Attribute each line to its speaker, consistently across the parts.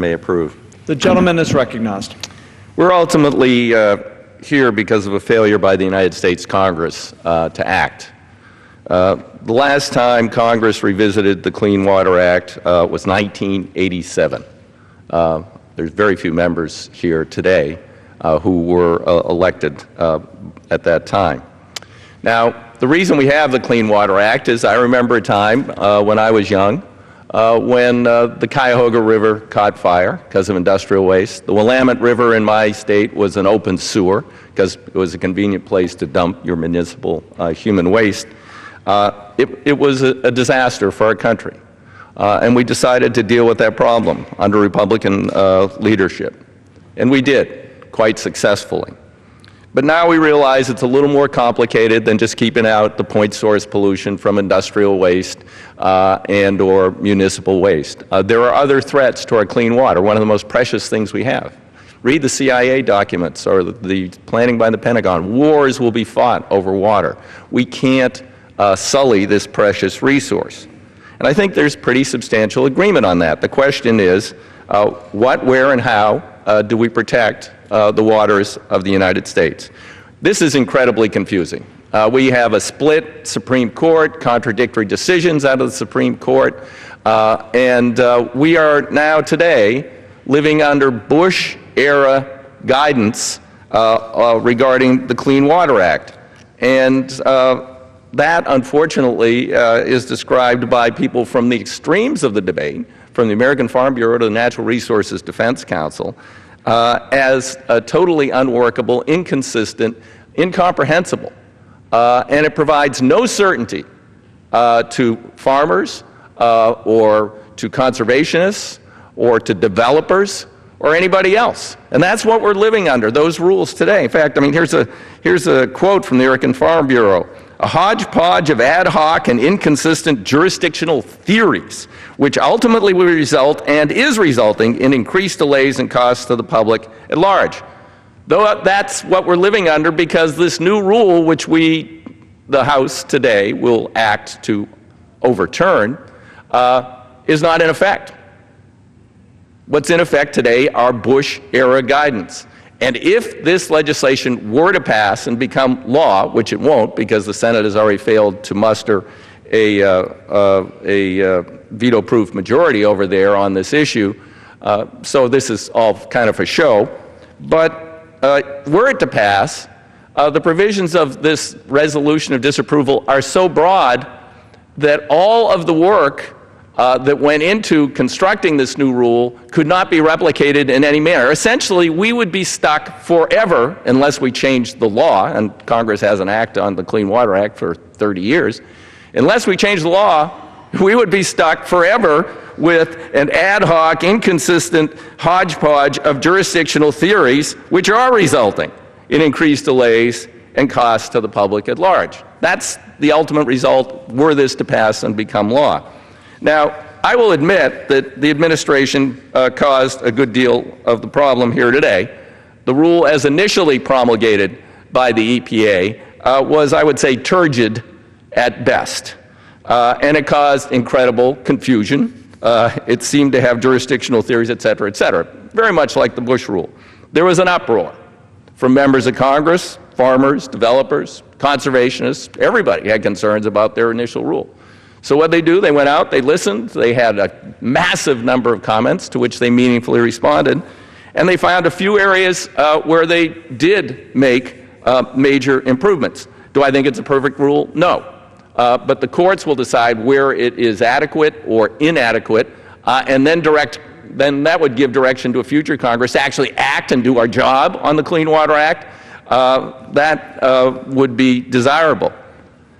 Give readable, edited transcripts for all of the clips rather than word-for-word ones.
Speaker 1: May approve.
Speaker 2: The gentleman is recognized.
Speaker 1: We're ultimately here because of a failure by the United States Congress to act. The last time Congress revisited the Clean Water Act was 1987. There's very few members here today who were elected at that time. Now, the reason we have the Clean Water Act is I remember a time when I was young when the Cuyahoga River caught fire because of industrial waste. The Willamette River in my state was an open sewer because it was a convenient place to dump your municipal human waste. It was a disaster for our country. And we decided to deal with that problem under Republican leadership. And we did, quite successfully. But now we realize it's a little more complicated than just keeping out the point source pollution from industrial waste and or municipal waste. There are other threats to our clean water, one of the most precious things we have. Read the CIA documents or the planning by the Pentagon. Wars will be fought over water. We can't sully this precious resource. And I think there's pretty substantial agreement on that. The question is, what, where, and how do we protect the waters of the United States? This is incredibly confusing. We have a split Supreme Court, contradictory decisions out of the Supreme Court, and we are now today living under Bush-era guidance regarding the Clean Water Act. And that, unfortunately, is described by people from the extremes of the debate, from the American Farm Bureau to the Natural Resources Defense Council, as totally unworkable, inconsistent, incomprehensible. And it provides no certainty to farmers or to conservationists or to developers or anybody else. And that's what we're living under, those rules today. In fact, I mean, here's a quote from the American Farm Bureau. A hodgepodge of ad hoc and inconsistent jurisdictional theories, which ultimately will result and is resulting in increased delays and costs to the public at large. Though that's what we're living under because this new rule, which the House today will act to overturn, is not in effect. What's in effect today are Bush-era guidance. And if this legislation were to pass and become law, which it won't because the Senate has already failed to muster a veto-proof majority over there on this issue, so this is all kind of a show. But were it to pass, the provisions of this resolution of disapproval are so broad that all of the work that went into constructing this new rule could not be replicated in any manner. Essentially, we would be stuck forever unless we changed the law, and Congress hasn't acted on the Clean Water Act for 30 years. Unless we change the law, we would be stuck forever with an ad hoc, inconsistent hodgepodge of jurisdictional theories which are resulting in increased delays and costs to the public at large. That's the ultimate result were this to pass and become law. Now, I will admit that the administration caused a good deal of the problem here today. The rule as initially promulgated by the EPA was, I would say, turgid at best. And it caused incredible confusion. It seemed to have jurisdictional theories, et cetera, very much like the Bush rule. There was an uproar from members of Congress, farmers, developers, conservationists. Everybody had concerns about their initial rule. So what they do, they went out, they listened, they had a massive number of comments to which they meaningfully responded, and they found a few areas where they did make major improvements. Do I think it's a perfect rule? No. But the courts will decide where it is adequate or inadequate, and then that would give direction to a future Congress to actually act and do our job on the Clean Water Act. That would be desirable.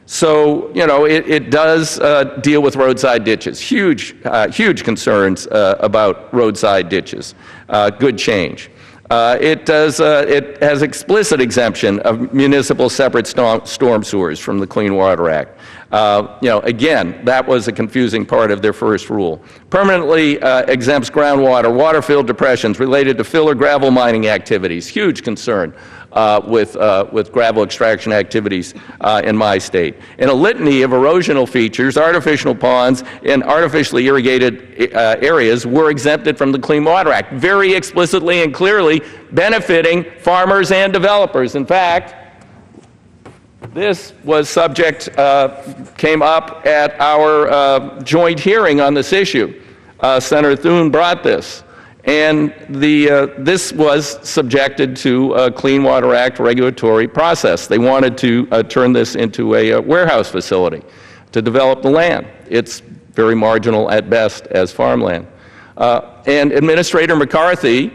Speaker 1: So, you know, it does deal with roadside ditches. Huge concerns about roadside ditches. Good change. It has explicit exemption of municipal separate storm sewers from the Clean Water Act. Again, that was a confusing part of their first rule. Permanently exempts groundwater, water-filled depressions related to fill or gravel mining activities. Huge concern with gravel extraction activities in my state. And a litany of erosional features, artificial ponds, and artificially irrigated areas were exempted from the Clean Water Act, very explicitly and clearly benefiting farmers and developers. In fact, this was came up at our joint hearing on this issue. Senator Thune brought this. And this was subjected to a Clean Water Act regulatory process. They wanted to turn this into a warehouse facility to develop the land. It's very marginal at best as farmland. And Administrator McCarthy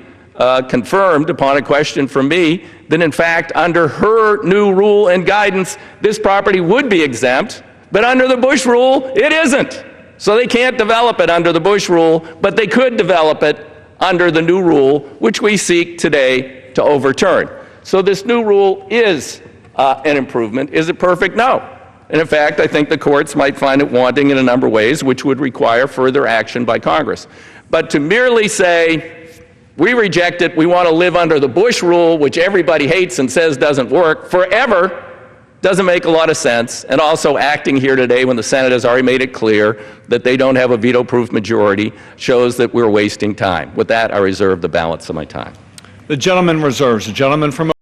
Speaker 1: confirmed upon a question from me that in fact under her new rule and guidance this property would be exempt, but under the Bush rule it isn't. So they can't develop it under the Bush rule, but they could develop it under the new rule, which we seek today to overturn. So this new rule is an improvement. Is it perfect? No. And in fact, I think the courts might find it wanting in a number of ways, which would require further action by Congress. But to merely say, we reject it, we want to live under the Bush rule, which everybody hates and says doesn't work, forever, doesn't make a lot of sense. And also acting here today when the Senate has already made it clear that they don't have a veto-proof majority shows that we're wasting time. With that, I reserve the balance of my time.
Speaker 2: The gentleman reserves. The gentleman from